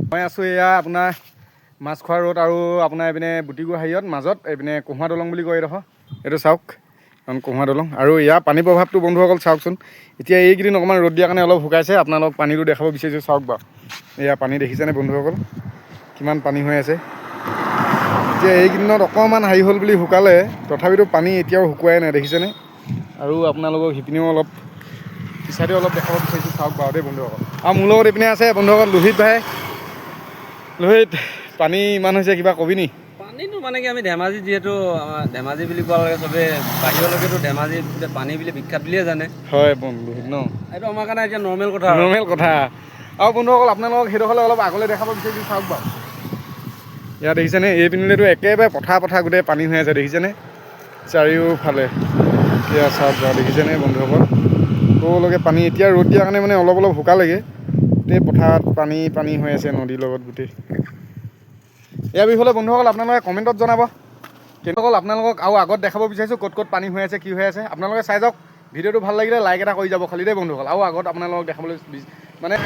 মই আছোঁ এয়া আপোনাৰ মাছখোৱা ৰোড আৰু আপোনাৰ এইপিনে বুটিগু হাইত মাজত এইপিনে কহুৱা দলং বুলি কয় এডোখৰ এইটো চাওক এখন কহুৱা দলং আৰু ইয়াৰ পানীৰ প্ৰভাৱটো বন্ধুসকল চাওকচোন এতিয়া এইকেইদিন অকণমান ৰ'দ দিয়াৰ কাৰণে অলপ শুকাইছে আপোনালোক পানীটো দেখাব বিচাৰিছোঁ চাওক বাৰু এয়া পানী দেখিছেনে বন্ধুসকল কিমান পানী হৈ আছে এতিয়া এইকেইদিনত অকণমান হেৰি হ'ল বুলি শুকালে তথাপিতো পানী এতিয়াও শুকুৱাই নাই দেখিছেনে আৰু আপোনালোকক শিপিনিও অলপ পিছাইও অলপ দেখাব বিচাৰিছোঁ চাওক বাৰু দেই বন্ধুসকল আৰু মোৰ লগত এইপিনে আছে বন্ধুসকল লোহিত ভাই লোহিত পানী ইমান হৈছে কিবা কবি নি পানীটো মানে কি আমি ধেমাজি যিহেতু ধেমাজি বুলি কোৱাৰ লগে চবে বাহিৰলৈকেতো ধেমাজি পানী বুলি বিখ্যাত বুলিয়ে জানে হয় লোহিত ন এইটো আমাৰ কাৰণে এতিয়া নৰ্মেল কথা আৰু বন্ধুসকল আপোনালোকক সেইডোখৰলৈ অলপ আগলৈ দেখাব বিচাৰিছোঁ চাওক বাৰু ইয়াত দেখিছেনে এই পিনিলেতো একেবাৰে পথাৰ গোটেই পানী হৈ আছে দেখিছেনে চাৰিওফালে এয়া চাওক বাৰু দেখিছেনে বন্ধুসকল তললৈকে পানী এতিয়া ৰ'দ দিয়াৰ কাৰণে মানে অলপ শুকালেগৈ গোটেই পথাৰত পানী হৈ আছে নদীৰ লগত গোটেই ইয়াৰ বিষয়ে বন্ধুসকল আপোনালোকে কমেণ্টত জনাব কেনেকুৱা আপোনালোকক আৰু আগত দেখাব বিচাৰিছোঁ ক'ত পানী হৈ আছে কি হৈ আছে আপোনালোকে চাই যাওক ভিডিঅ'টো ভাল লাগিলে লাইক এটা কৰি যাব খালি দেই বন্ধুসকল আৰু আগত আপোনালোকক দেখাবলৈ মানে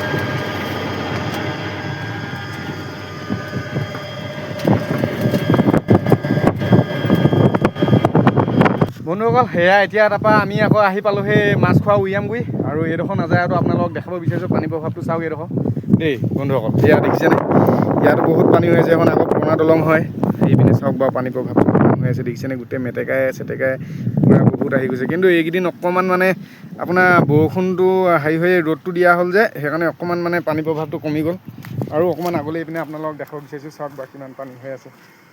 বন্ধুসকল সেয়া এতিয়া তাৰপৰা আমি আকৌ আহি পালোঁ সেই মাছখোৱা উইয়ামগুৰি আৰু এইডোখৰ নাযায়তো আপোনালোকক দেখাব বিচাৰিছোঁ পানীৰ প্ৰভাৱটো চাওক এইডোখৰ দেই বন্ধুসকল এয়া দেখিছেনে ইয়াতো বহুত পানী হৈ আছে এখন আকৌ পুৰণা দলং হয় এইপিনে চাওক বাৰু পানীৰ প্ৰভাৱটো হৈ আছে দেখিছেনে গোটেই মেটেকাই পূৰা বহুত আহি গৈছে কিন্তু এইকেইদিন অকণমান মানে আপোনাৰ বৰষুণটো হেৰি হৈ ৰ'দটো দিয়া হ'ল যে সেইকাৰণে অকণমান মানে পানীৰ প্ৰভাৱটো কমি গ'ল আৰু অকণমান আগলৈ এইপিনে আপোনালোকক দেখাব বিচাৰিছোঁ চাওক বাৰু কিমান পানী হৈ আছে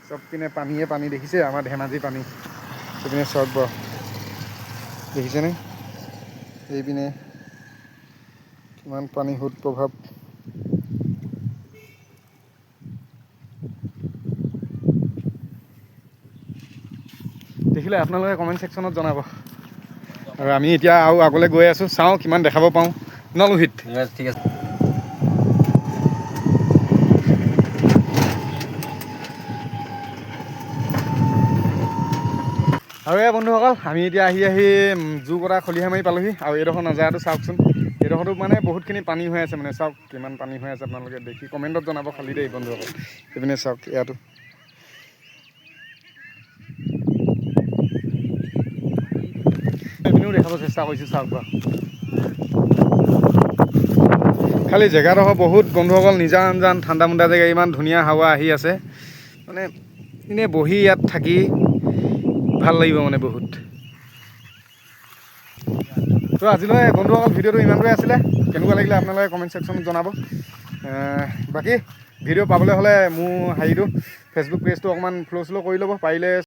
চব পিনে পানী দেখিছে আমাৰ ধেমাজি পানী এইপিনে চাওক বাৰু দেখিছেনে এইপিনে কিমান পানী সুত প্ৰভাৱ দেখিলে আপোনালোকে কমেণ্ট ছেকশ্যনত জনাব আৰু আমি এতিয়া আৰু আগলৈ গৈ আছোঁ চাওঁ কিমান দেখাব পাৰোঁ ন লোহিত ঠিক আছে আৰু এই বন্ধুসকল আমি এতিয়া আহি জোকটা খলিহা মাৰি পালোহি আৰু এইডোখৰ নাজাৰাটো চাওকচোন এইডোখৰতো মানে বহুতখিনি পানী হৈ আছে মানে চাওক কিমান পানী হৈ আছে আপোনালোকে দেখি কমেণ্টত জনাব খালি দেই বন্ধুসকল এইপিনে চাওক ইয়াতো এইপিনেও দেখাব চেষ্টা কৰিছোঁ চাওক বাৰু খালি জেগাডোখৰ বহুত বন্ধুসকল নিজান ঠাণ্ডা মুণ্ডা জেগা ইমান ধুনীয়া হাৱা আহি আছে মানে এনেই বহি ইয়াত থাকি ভাল লাগিব মানে বহুত তো আজিলৈ বন্ধুসকল ভিডিঅ'টো ইমানটোৱে আছিলে কেনেকুৱা লাগিলে আপোনালোকে কমেণ্ট ছেকশ্যনত জনাব বাকী ভিডিঅ' পাবলৈ হ'লে মোৰ হেৰিটো ফেচবুক পেজটো অকণমান ফ'ল' কৰি ল'ব পাৰিলে